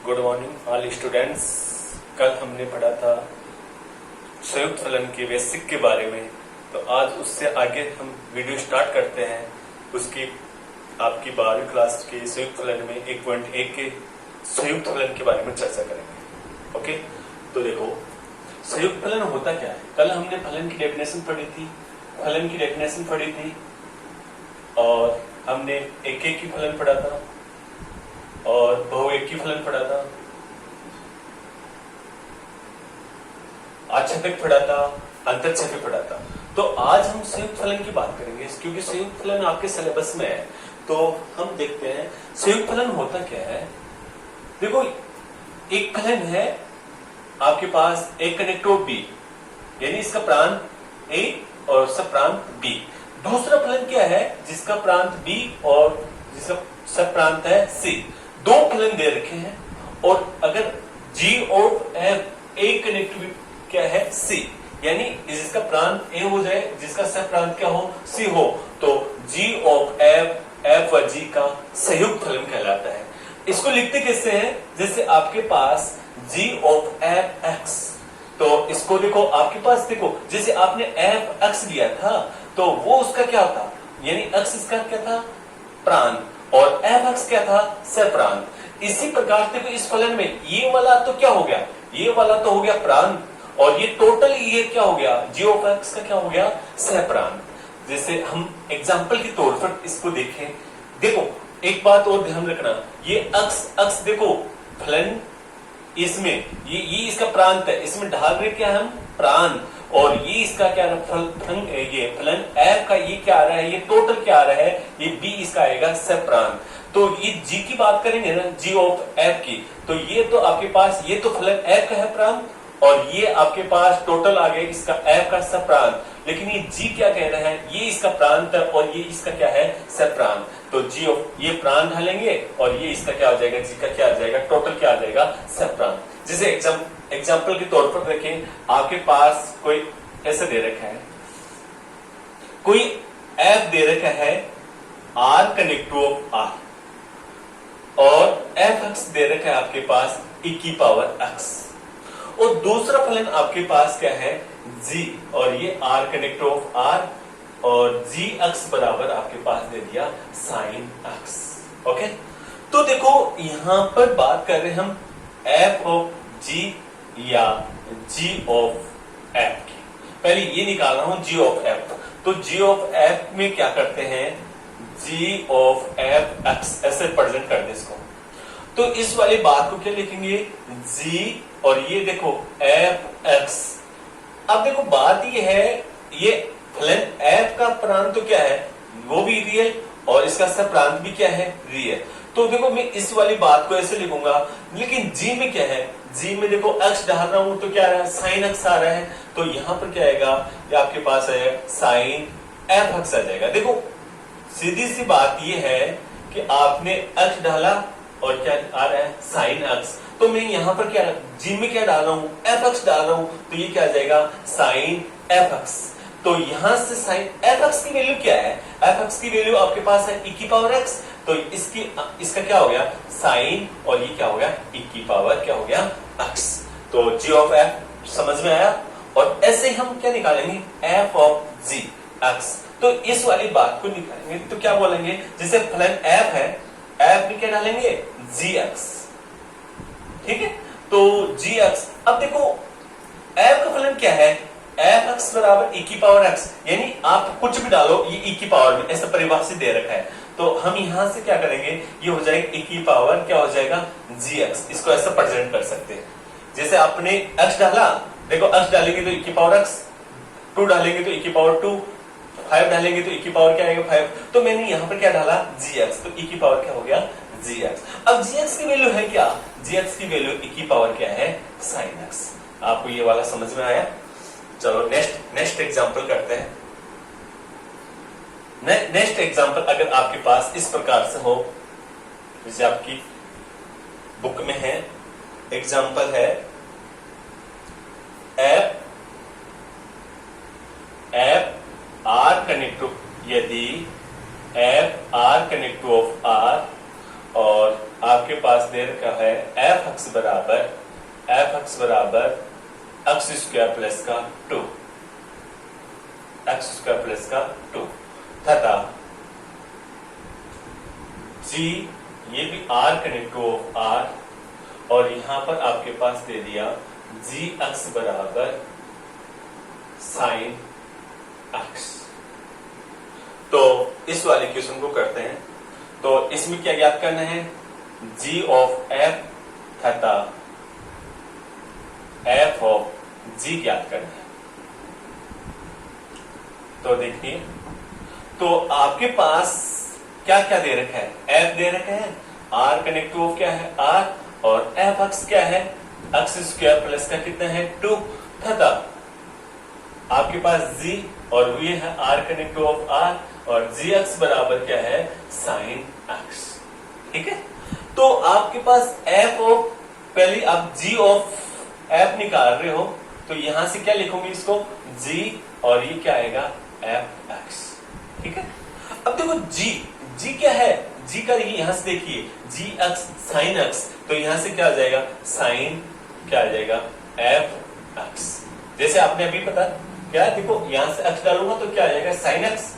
Good morning all students. कल हमने पढ़ा था संयुक्त फलन के बेसिक के बारे में, तो आज उससे आगे हम वीडियो स्टार्ट करते हैं। उसकी आपकी 12वीं क्लास के संयुक्त फलन में 1.1 के संयुक्त फलन के बारे में चर्चा करेंगे। ओके, तो देखो संयुक्त फलन होता क्या है। कल हमने फलन की डेफिनेशन पढ़ी थी और हमने एक की फलन पढ़ा था और बहुएकी फलन पढ़ा था, आच्छेदक पढ़ा था, अंतरछेदी पढ़ा था। तो आज हम संयुक्त फलन की बात करेंगे क्योंकि संयुक्त फलन आपके सिलेबस में है। तो हम देखते हैं संयुक्त फलन होता क्या है। देखो एक फलन है आपके पास ए कनेक्ट ऑफ बी, यानी इसका प्रांत ए और सब प्रांत बी। दूसरा फलन क्या है जिसका प्रांत बी और जिसका सब प्रांत है सी। दो फलन दे रखे हैं और अगर g of f A connect क्या है सी, यानी जिसका प्रांत ए हो जाए जिसका सब प्रांत क्या हो सी हो, तो g ऑफ f व g का संयुक्त फलन कहलाता है। इसको लिखते कैसे हैं, जैसे आपके पास g ऑफ f x, तो इसको देखो आपके पास देखो जैसे आपने f x लिया था तो वो उसका क्या था, यानी x इसका क्या था प्रांत और f x क्या था सप्रांत। इसी प्रकार देखो इस फलन में ये वाला तो क्या हो गया, ये वाला तो हो गया प्रांत और ये टोटल ये क्या हो गया g ऑफ x का क्या हो गया सप्रांत। जैसे हम एग्जांपल के तौर पर इसको देखें, देखो एक बात और ध्यान रखना, ये x देखो फलन इसमें ये इसका प्रांत है, इसमें ढाल रहे क्या हम प्रांत, और ये इसका क्या ये फलन f का ये क्या आ रहा है, ये टोटल क्या आ रहा है, ये b इसका आएगा सप्रांत। तो ये g की बात करेंगे ना g ऑफ f की, तो ये तो आपके पास ये तो फलन f का है प्रांत और ये आपके पास टोटल आ गया इसका f का सप्रांत। लेकिन ये g क्या कह रहा है, ये इसका प्रांत है और ये इसका क्या है सप्रांत। तो g ऑफ ये प्रांत ढालेंगे और ये इसका क्या हो जाएगा, g का क्या आ जाएगा टोटल क्या आ जाएगा सप्रांत। जैसे एग्जाम्पल के तौर पर देखें, आपके पास कोई ऐसे दे रखा है, कोई f दे रखा है r connect to of r और f(x) दे रखा है आपके पास e की पावर x, और दूसरा फलन आपके पास क्या है g और ये r कनेक्ट ऑफ r और gx बराबर आपके पास दे दिया sin x। ओके, तो देखो यहां पर बात कर रहे हैं हम f ऑफ g या g ऑफ f की। पहले ये निकाल रहा हूं g ऑफ f, तो g ऑफ f में क्या करते हैं g ऑफ f x ऐसे प्रेजेंट कर दे इसको। तो इस वाली बात को क्या लिखेंगे g और ये देखो f x। अब देखो बात ये है, ये फलन f का प्रांत तो क्या है वो भी रियल और इसका सब प्रांत भी क्या है रियल। तो देखो मैं इस वाली बात को ऐसे लिखूंगा, लेकिन g में क्या है, g में देखो x डाल रहा हूं तो क्या आ रहा है sin x आ रहा है, तो यहां पर क्या आएगा, ये आपके पास है sin f x आ जाएगा। देखो सीधी सी बात ये है कि आपने x डाला और क्या आ रहा है sin x, तो मैं यहां पर क्या g में क्या डाल रहा हूं f x डाल रहा हूं, तो ये क्या आ जाएगा sin f x। तो यहां से sin f x की वैल्यू क्या है, f x की वैल्यू आपके पास है e की पावर x, तो इसका क्या हो गया sin और ये क्या हो गया e की पावर क्या हो गया x। तो g ऑफ f समझ में आया, और ऐसे हम क्या निकालेंगे f ऑफ g x। तो इस वाली बात को निकालेंगे तो क्या बोलेंगे, जैसे फलन f है, f में क्या डालेंगे gx, ठीक है, तो gx। अब देखो f का फलन क्या है, f(x) बराबर e की पावर x, यानी आप कुछ भी डालो ये e की पावर में ऐसा परिभाषित दे रखा है, तो हम यहां से क्या करेंगे, ये हो जाएगा e की पावर क्या हो जाएगा gx, इसको ऐसा प्रेजेंट कर सकते हैं। जैसे आपने x डाला, देखो x डालेंगे तो e की पावर x, 2 डालेंगे तो e की पावर 2, 5 डालेंगे तो e की पावर क्या आएगा 5, तो मैंने यहां पर क्या डाला gx, तो e की पावर क्या हो गया gx। अब gx की वैल्यू है क्या, gx की वैल्यू e की पावर क्या है sin x। आपको ये वाला समझ में आया। चलो नेक्स्ट एग्जांपल करते हैं। नेक्स्ट एग्जांपल अगर आपके पास इस प्रकार से हो, जैसे आपकी बुक में है, एग्जांपल है f r कनेक्ट टू, यदि f r connect to of r और आपके पास दे रखा क्या है, एफ एक्स बराबर एक्स स्क्वायर प्लस का 2, एक्स स्क्वायर प्लस का 2 तथा जी, ये भी R connect to of R, और यहां पर आपके पास दे दिया जी एक्स बराबर साइन एक्स। तो इस वाले क्वेश्चन को करते हैं। तो इसमें क्या ज्ञात करना है, जी ऑफ एफ तथा एफ ऑफ जी ज्ञात करना है। तो देखिए, तो आपके पास क्या क्या दे रखा है, एफ दे रखा है, आर कनेक्ट टू ऑफ क्या है आर, और एफ एक्स क्या है एक्स स्क्वायर प्लस का कितना है 2 तथा आपके पास जी और ये है R connect to of R, और जी एक्स बराबर क्या है साइन एक्स। ठीक है, तो आपके पास एफ ऑफ, पहले आप जी ऑफ एफ निकाल रहे हो, तो यहां से क्या लिखोगे इसको जी, और ये क्या आएगा एफ एक्स। ठीक है, अब देखो जी क्या है, जी का यहां से देखिए जी एक्स साइन एक्स, तो यहां से क्या आ जाएगा साइन, क्या आ जाएगा एफ एक्स। जैसे आपने अभी पता क्या, देखो यहां से एक्स डालूंगा तो क्या आ जाएगा साइन एक्स,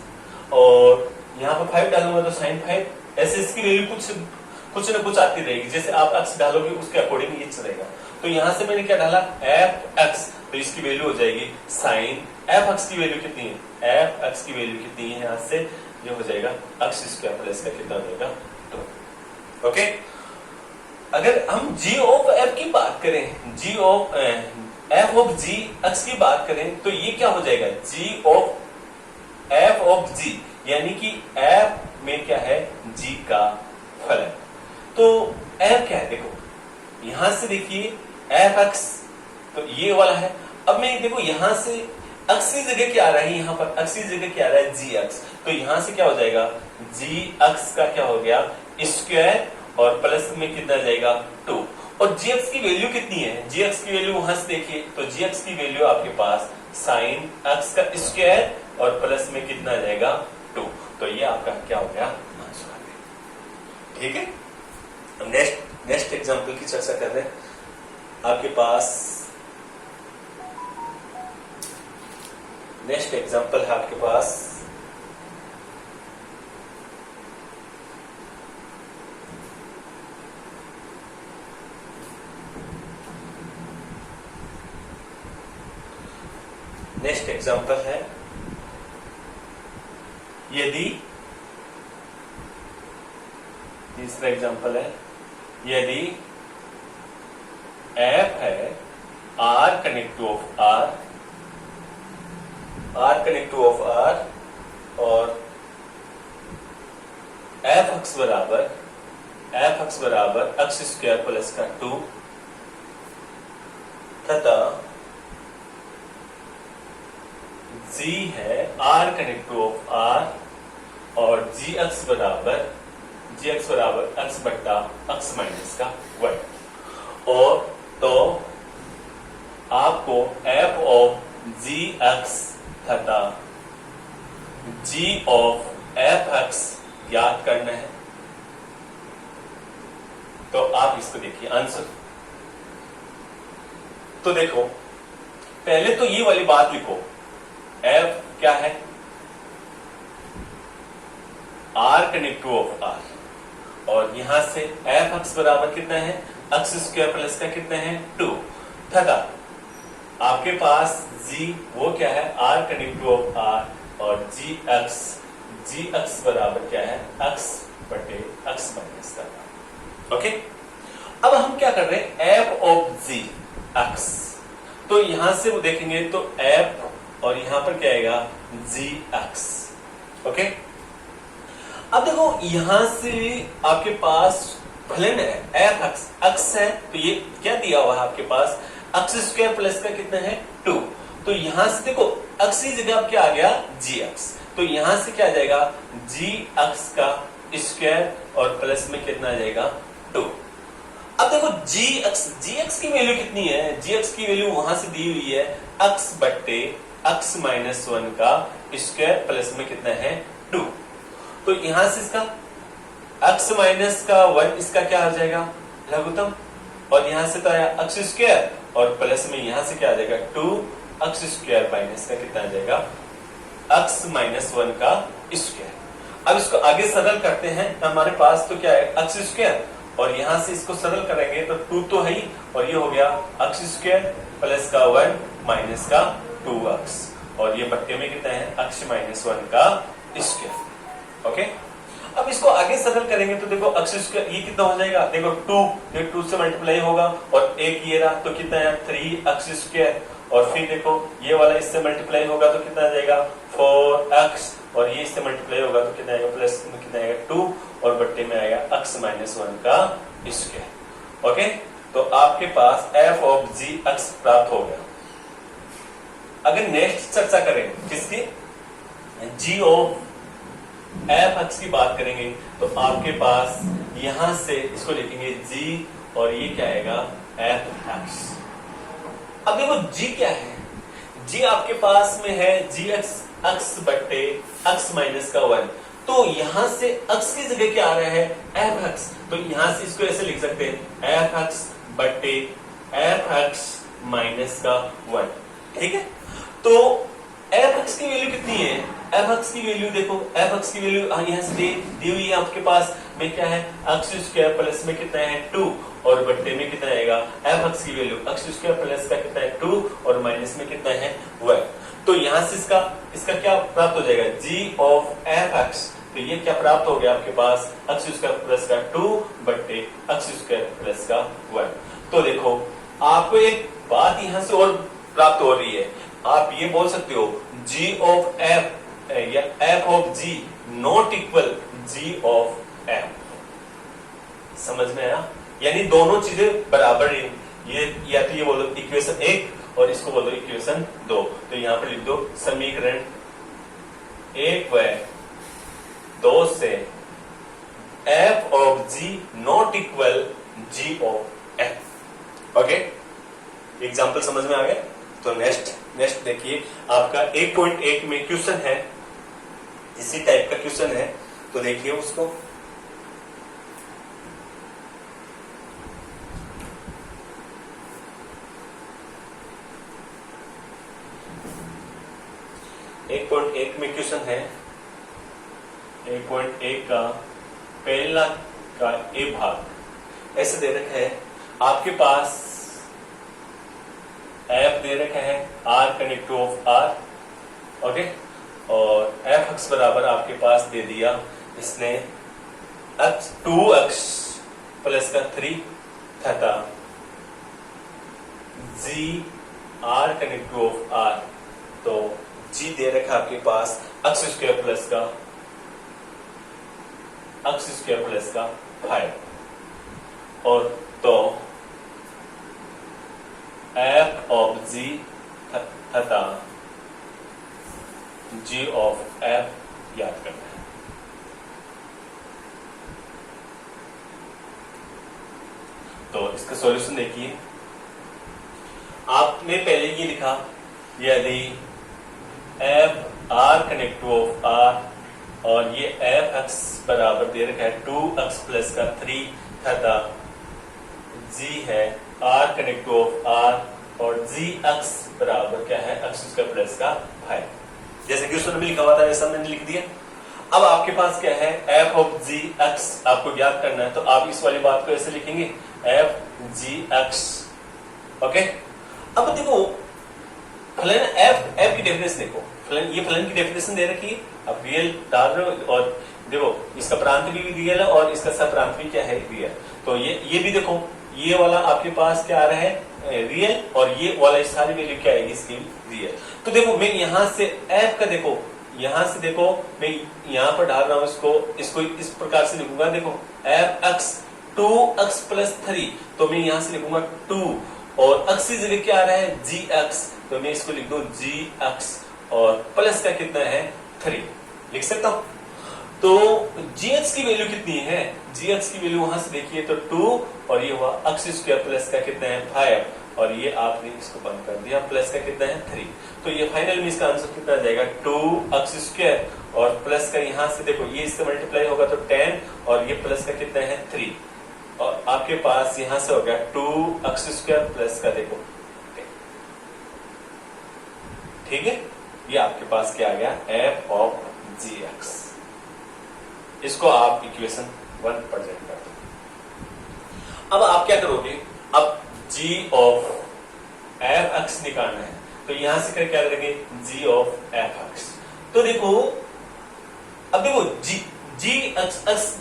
और यहां पर 5 डालूंगा तो साइन 5। ऐसे इसकी वैल्यू कुछ ना कुछ आती रहेगी, जैसे आप एक्स डालोगे उसके अकॉर्डिंग ये चलेगा। तो यहां से मैंने क्या डाला एफ एक्स, तो इसकी वैल्यू हो जाएगी साइन एफ एक्स की वैल्यू कितनी है, एफ एक्स की वैल्यू कितनी है, यहां से ये हो जाएगा एक्स स्क्वायर प्लस का कितना हो जाएगा 2। ओके, अगर हम जी ऑफ एफ की बात करें, G of F of G X की बात करें, तो ये क्या हो जाएगा G of F of G, यानी कि एफ में क्या है जी का फलन। तो एफ क्या है, देखो यहां से देखिए एफ एक्स, तो ये वाला है। अब मैं देखो यहां से एक्स की जगह क्या आ रहा है, यहां पर एक्स की जगह क्या आ रहा है जी एक्स, तो यहां से क्या हो जाएगा जी एक्स का क्या हो गया स्क्वायर, और प्लस में कितना जाएगा 2, और जी एक्स की वैल्यू कितनी है, जी एक्स की वैल्यू वहां से देखिए, तो जी एक्स की वैल्यू आपके पास साइन एक्स का स्क्वायर और प्लस में कितना जाएगा 2। तो ये आपका क्या हो गया आंसर आ गया। ठीक है, नेक्स्ट एग्जांपल की चर्चा कर रहे हैं। आपके पास नेक्स्ट एग्जांपल है आपके पास है यदि, तीसरा एग्जांपल है यदि एफ है R connect to of R, R connect to of R, और एफ एक्स बराबर एक्स स्क्वायर प्लस का 2 तथा जी है R connect to of R, और जी एक्स बराबर एक्स बट्टा एक्स माइनस का 1, और तो आपको एफ ऑफ जी एक्स तथा जी ऑफ एफ एक्स याद करना है। तो आप इसको देखिए आंसर। तो देखो पहले तो ये वाली बात लिखो, एफ क्या है R connect to of R, और यहां से एफ एक्स बराबर कितना है एक्स स्क्वायर प्लस का कितना है 2 तथा आपके पास जी वो क्या है R connect to of R, और जी एक्स बराबर क्या है एक्स बटे एक्स माइनस का। ओके, अब हम क्या कर रहे हैं एफ ऑफ जी एक्स, तो यहां से वो देखेंगे तो एफ और यहां पर क्या आएगा जी एक्स। ओके, अब देखो यहां से आपके पास फलन है एफ एक्स, एक्स है तो ये क्या दिया हुआ है आपके पास एक्स स्क्वायर प्लस का कितना है 2, तो यहां से देखो एक्स की जगह अब क्या आ गया जी एक्स, तो यहां से क्या आ जाएगा जी एक्स का स्क्वायर और प्लस में कितना आ जाएगा 2। अब देखो जी एक्स की वैल्यू कितनी है, जी एक्स की वैल्यू वहां से दी हुई है एक्स बट्टे एक्स माइनस 1 का स्क्वायर प्लस में कितना है 2, तो यहां से इसका x माइनस का 1 इसका क्या आ जाएगा लघुत्तम, और यहां से तो आया अक्स स्क्वायर, और प्लस में यहां से क्या आ जाएगा 2 अक्स स्क्वायर माइनस का कितना आ जाएगा अक्स माइनस 1 का स्क्वायर। अब इसको आगे सरल करते हैं, तो हमारे पास तो क्या है अक्स स्क्वायर, और यहां से इसको सरल करेंगे तो 2 तो है ही, और ये हो गया अक्स स्क्वायर प्लस का 1 माइनस का 2 अक्स, और ये बट्टे में कितना है अक्स माइनस 1 का स्क्वायर। ओके, अब इसको आगे सरल करेंगे तो देखो अक्स स्क्वायर ये कितना हो जाएगा, देखो 2, ये 2 से मल्टीप्लाई होगा, और एक ये रहा तो कितना है 3 अक्स स्क्वायर, और फिर देखो ये वाला इससे मल्टीप्लाई होगा तो कितना आ जाएगा 4 अक्स, और ये इससे मल्टीप्लाई होगा तो कितना आएगा प्लस में कितना आएगा 2, और बट्टे में आएगा अक्स माइनस 1 का स्क्वायर। ओके, तो आपके पास एफ ऑफ जी अक्स प्राप्त हो गया। अगर नेक्स्ट चर्चा करें किसकी, जी ऑफ एफ एक्स की बात करेंगे, तो आपके पास यहां से इसको लिखेंगे जी, और ये क्या आएगा एफ एक्स। अब देखो जी क्या है, जी आपके पास में है जी एक्स एक्स बट्टे एक्स माइनस का 1, तो यहां से एक्स की जगह क्या आ रहा है एफ एक्स, तो यहां से इसको ऐसे लिख सकते हैं एफ एक्स बट्टे एफ एक्स माइनस का 1। ठीक है, तो एफ एक्स की वैल्यू कितनी है, एफ एक्स की वैल्यू देखो, एफ एक्स की वैल्यू यहां से दी हुई है आपके पास में क्या है एक्स स्क्वायर प्लस में कितना है 2, और बट्टे में कितना आएगा एफ एक्स की वैल्यू एक्स स्क्वायर प्लस का कितना है 2, और माइनस में कितना है 1। तो यहां से इसका क्या प्राप्त हो जाएगा जी ऑफ एफ एक्स, तो ये क्या प्राप्त हो गया आपके पास एक्स स्क्वायर प्लस का 2 बट्टे एक्स स्क्वायर प्लस का 1। तो देखो आपको एक बात यहां से और प्राप्त हो रही है, आप ये बोल सकते हो जी ऑफ एफ या f of g not equal g of f. समझ में आया, यानी दोनों चीजें बराबर है, ये या तो ये बोलो इक्वेशन 1 और इसको बोलो इक्वेशन 2, तो यहां पर लिख दो समीकरण 1 व 2 से f of g not equal g of f. Okay, example समझ में आ गया। तो नेक्स्ट देखिए आपका 1.1 में क्वेश्चन है, इसी टाइप का क्वेश्चन है, तो देखिए उसको। एक में क्वेश्चन है 1.1 का पहला का ए भाग ऐसे दे रखा है, आपके पास एफ दे रखा है R connect of R, okay, और एफ एक्स बराबर आपके पास दे दिया इसने एक्स 2 एक्स प्लस का 3 थता जी आर कनेक्ट ऑफ आर, तो जी दे रखा आपके पास एक्स स्क्वायर प्लस का 5, और तो एफ ऑफ जी तथा जी ऑफ एफ याद करना है। तो इसका सॉल्यूशन देखिए, आपने पहले ये लिखा यदि f R connect of R और ये एफ एक्स बराबर दे रखा है 2 एक्स प्लस का 3 तथा जी है आर कनेक्ट ऑफ आर और जी एक्स बराबर क्या है एक्स स्क्वायर प्लस का 5, जैसे क्वेश्चन में लिखा हुआ था वैसा मैंने लिख दिया। अब आपके पास क्या है एफ ऑफ जी एक्स आपको ज्ञात करना है, तो आप इस वाली बात को ऐसे लिखेंगे एफ जी एक्स। ओके, अब देखो फलन एफ की डेफिनेशन देखो, फलन ये फलन की डेफिनेशन दे रखी है, अब रियल डाल रहे हो, और देखो इसका प्रांत भी रियल है और इसका सप्रांत भी क्या है रियल, तो ये भी देखो ये वाला आपके पास क्या आ रहा है रियल, और ये वाला सारी वैल्यू क्या आएगी इसकी रियल। तो देखो मैं यहां से एफ का देखो, यहां से देखो मैं यहां पर डाल रहा हूं इसको इस प्रकार से लिखूंगा, देखो एफ एक्स 2 एक्स प्लस 3, तो मैं यहां से लिखूंगा 2 और एक्स की जगह क्या आ रहा है जी एक्स, तो मैं इसको लिख दूं जी एक्स और प्लस का कितना है 3 लिख सकता हूं। तो जी एक्स की वैल्यू कितनी है, जी एक्स की वैल्यू वहां से देखिए तो 2 और ये हुआ एक्स स्क्वायर प्लस का कितना है 5 और ये आपने इसको बंद कर दिया प्लस का कितना है 3, तो ये फाइनल में इसका आंसर कितना आ जाएगा 2 एक्स स्क्वायर और प्लस का यहां से देखो ये इससे मल्टीप्लाई होगा तो 10 और ये प्लस का कितना है 3, और आपके पास यहां से हो गया 2x² प्लस का देखो, ठीक है, ये आपके पास क्या आ गया, f ऑफ gx। इसको आप इक्वेशन 1 प्रेजेंट कर दो। अब आप क्या करोगे, अब g ऑफ fx निकालना है, तो यहां से क्या करेंगे, g ऑफ fx। तो देखो, अब देखो g x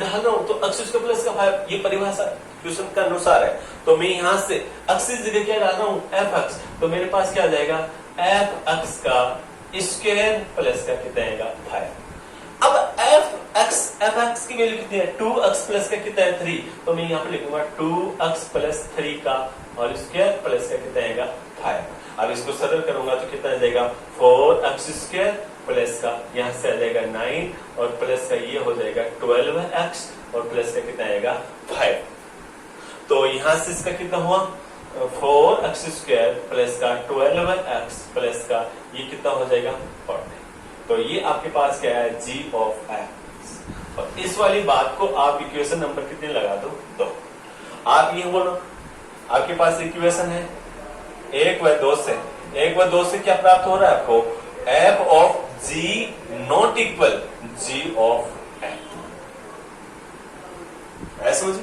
डाल रहा हूं तो x² प्लस का 5, ये परिभाषा क्वेश्चन का अनुसार है, तो मैं यहां से x की जगह क्या डाल रहा हूं, fx, तो मेरे पास क्या आ जाएगा, fx का स्क्वायर प्लस का कितना आएगा, 5। अब fx की वैल्यू कितनी है, 2x प्लस का कितना है, 3, तो मैं यहां पे लिखूंगा 2x प्लस 3 का और स्क्वायर प्लस का कितना आएगा, 5। अब इसको सरल करूंगा तो कितना आ जाएगा, 4x² प्लस का यहां से आ जाएगा 9 और प्लस का ये हो जाएगा 12x और प्लस का कितना आएगा, 5। तो यहां से इसका कितना हुआ, 4x² प्लस का 12x प्लस का ये कितना हो जाएगा, 40। तो ये आपके पास क्या है, g ऑफ x। और इस वाली बात को आप इक्वेशन नंबर कितने लगा दो, 2। आप ये बोलो, आपके पास इक्वेशन है 1 व 2 से, 1 व 2 से क्या प्राप्त हो रहा है आपको, f of g not equal g of f। ऐसे समझे।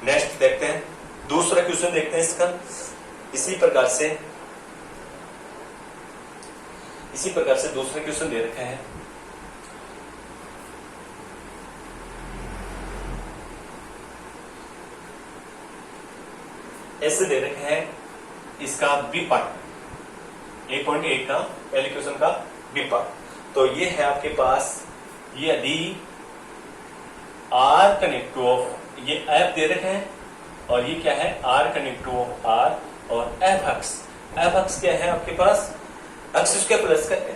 नेक्स्ट देखते हैं, दूसरा क्वेश्चन देखते हैं इसका। इसी प्रकार से दूसरा क्वेश्चन दे रखा है, ऐसे दे रखे हैं, इसका बी पार्ट 8.8 का पहले क्वेश्चन का बी पार्ट। तो ये है आपके पास, ये यदि r कनेक्ट टू ऑफ, ये f दे रखे हैं और ये क्या है, r connect to of r और fx क्या है आपके पास, x² प्लस का 8,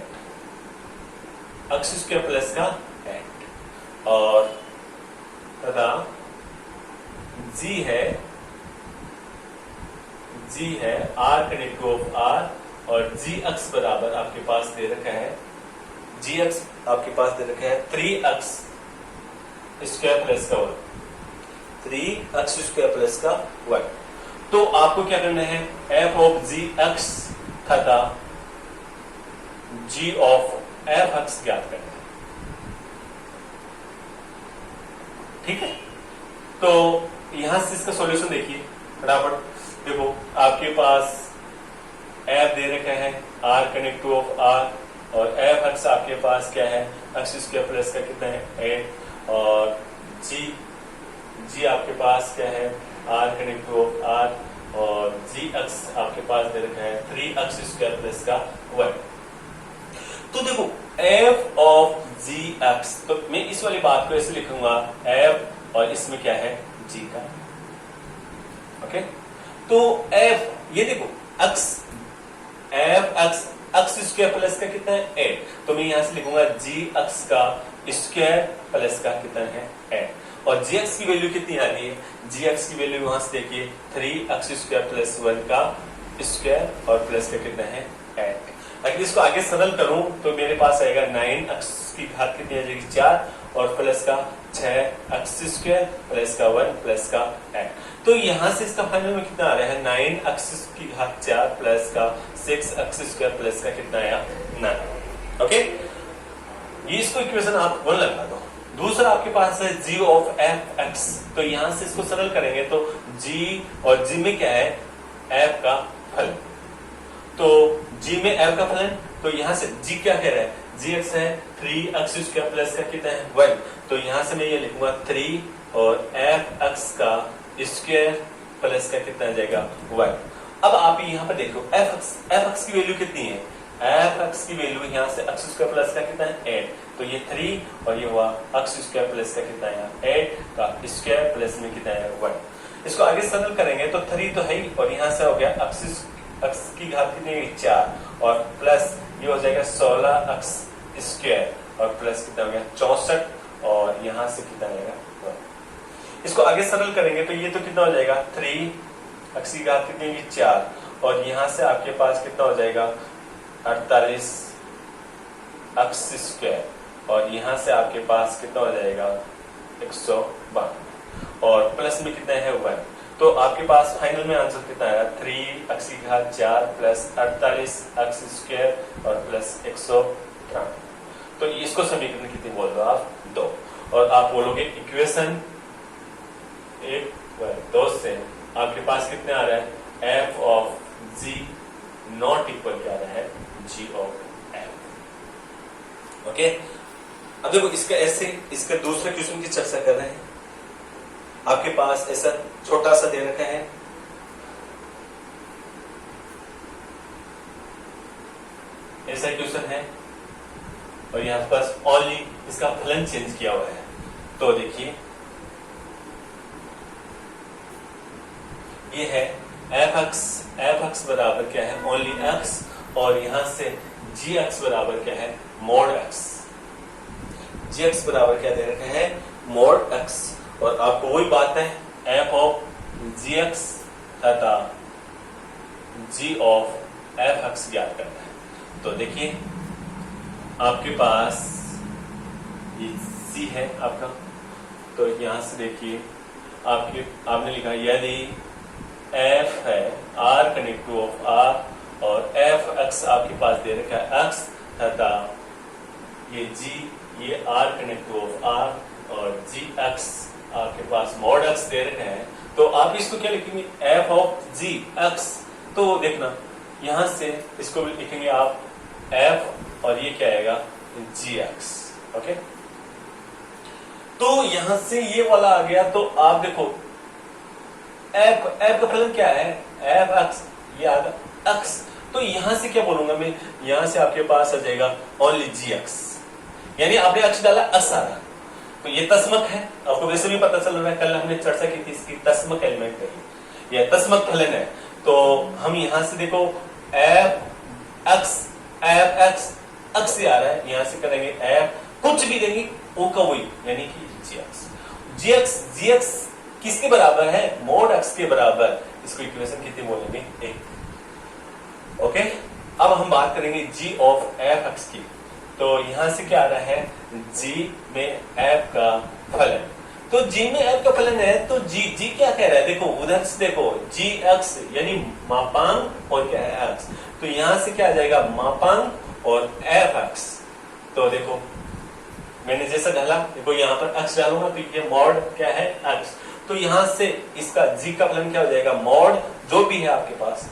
x² प्लस का 8 और तथा g है r connect to of r और gx बराबर आपके पास दे रखा है, gx आपके पास दे रखा है 3x² प्लस का 1, 3x² प्लस का 1। तो आपको क्या करना है, f ऑफ gx तथा g ऑफ fx ज्ञात करना है, ठीक है। तो यहां से इसका सॉल्यूशन देखिए बराबर, देखो आपके पास f दे रखा है r connect to of r और fx आपके पास क्या है, x² प्लस का कितना है 8 और g आपके पास क्या है, r connect to of r और gx आपके पास दे रखा है 3x² प्लस का 1। तो देखो f ऑफ gx, तो मैं इस वाली बात को ऐसे लिखूंगा, f और इसमें क्या है, g का, ओके। तो f, ये देखो x² प्लस का कितना है 8, तो मैं यहां से लिखूंगा gx का स्क्वायर प्लस का कितना है 8 और gx की वैल्यू कितनी आ रही है, gx की वैल्यू वहां से देखिए 3x² प्लस 1 का स्क्वायर और प्लस का कितना है 8। अगर इसको आगे सरल करूं तो मेरे पास आएगा 9x की घात कितनी आ जाएगी, 4 और प्लस का 6x² प्लस का 1 प्लस का 8। तो यहां से इसका फाइनल में कितना आ रहा है, 9x की घात 4 प्लस का 6x² प्लस का कितना आया, 9, ओके। ये इसको इक्वेशन आप 1 लगा दो। दूसरा आपके पास है g ऑफ fx, तो यहां से इसको सरल करेंगे तो g और g में क्या है, f का फलन, तो g में f का फलन, तो यहां से g क्या कह रहा है, gx है 3x² प्लस का कितना है 1, तो यहां से मैं ये लिखूंगा 3 और fx का स्क्वायर प्लस का कितना आ जाएगा 1। अब आप यहाँ पर देखो fx की वैल्यू कितनी है, fx की वैल्यू यहाँ से x² प्लस का कितना है 8, तो ये 3 और ये हुआ x² प्लस का कितना है 8 का स्क्वायर प्लस में कितना है 1। इसको आगे सरल करेंगे तो 3 तो है ही और यहाँ से हो गया x की घात कितनी 4 और प्लस ये हो जाएगा 16x² और प्लस कितना हो गया 64 और यहाँ से कितना आएगा 1। इसको आगे सरल करेंगे तो ये तो कितना हो जाएगा 3x की घात कितनी 4 और यहाँ से आपके पास कितना हो जाएगा 48x² और यहाँ से आपके पास कितना हो जाएगा 152। और प्लस में कितना है 1। तो आपके पास फाइनल में आंसर कितना आया 3 x की घात 4 प्लस 48 x स्क्वायर और प्लस 193। तो इसको समीकरण कितनी बोल दो आप 2। और आप बोलोगे इक्वेशन 1 व 2 से आपके पास कितने आ रहा है f of g not equal क्या आ रहा है g ऑफ f। ओके, अब देखो इसका ऐसे इसका दूसरे क्वेश्चन की चर्चा कर रहे हैं। आपके पास ऐसा छोटा सा दे रखा है, ऐसा क्वेश्चन है और यहां पास ओनली इसका फलन चेंज किया हुआ है। तो देखिए ये है एफ एक्स बराबर क्या है ओनली एक्स और यहां से जी एक्स बराबर क्या है मोड एक्स। जी एक्स बराबर क्या दे रखा है मोड एक्स और आपको वही बात है एफ ऑफ जी एक्स तथा जी ऑफ एफ एक्स ज्ञात करना है। तो देखिए आपके पास ये जी है आपका, तो यहां से देखिए आपने लिखा यदि एफ है R connect to of R और एफ एक्स आपके पास दे रखा है एक्स तथा ये जी ये R connect to of R और जी एक्स आपके पास मॉड एक्स दे रखे हैं। तो आप इसको क्या लिखेंगे एफ ऑफ जी एक्स। तो देखना यहां से इसको भी लिखेंगे आप एफ और ये क्या आएगा जी एक्स। ओके, तो यहां से ये वाला आ गया। तो आप देखो एफ का फलन क्या है एफ एक्स, ये आ गया एक्स। तो यहां से क्या बोलूंगा मैं, यहां से आपके पास आ जाएगा ओनली जी एक्स, यानी आपने एक्स डाला एक्स आ रहा। तो ये तस्मक है, आपको वैसे भी पता चल रहा है, कल हमने चर्चा की थी इसकी तस्मक एलिमेंट है, ये तस्मक फलन है। तो हम यहां से देखो एफ एक्स एक्स से आ रहा है, यहां से करेंगे एफ कुछ भी देंगे वो का वही यानी कि जी एक्स किसके बराबर है मोड एक्स के बराबर। इसको इक्वेशन कितनी बोलेंगे 1। ओके, अब हम बात करेंगे जी ऑफ एफ एक्स की। तो यहां से क्या आ रहा है जी में एफ का फलन। तो जी में एफ का फलन है तो जी क्या कह रहा है देखो उधर से देखो जी एक्स यानी मापांक और क्या है एक्स। तो यहां से क्या आ जाएगा मापांक और एफ एक्स। तो देखो मैंने जैसा डाला देखो यहां पर एक्स डालूंगा तो ये मॉड क्या है एक्स। तो यहां से इसका जी का फलन क्या हो जाएगा मॉड जो भी है आपके पास।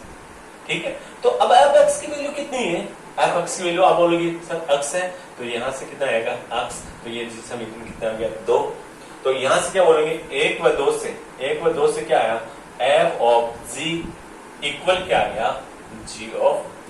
ठीक है, तो अब एफ एक्स की वैल्यू कितनी है एफ एक्स की वैल्यू आप बोलोगे सर एक्स है, तो यहां से कितना आएगा एक्स। तो ये समीकरण कितना आ गया 2। तो यहां से क्या बोलेंगे 1 व 2 से क्या आया एफ ऑफ जी इक्वल क्या आ गया जी ऑफ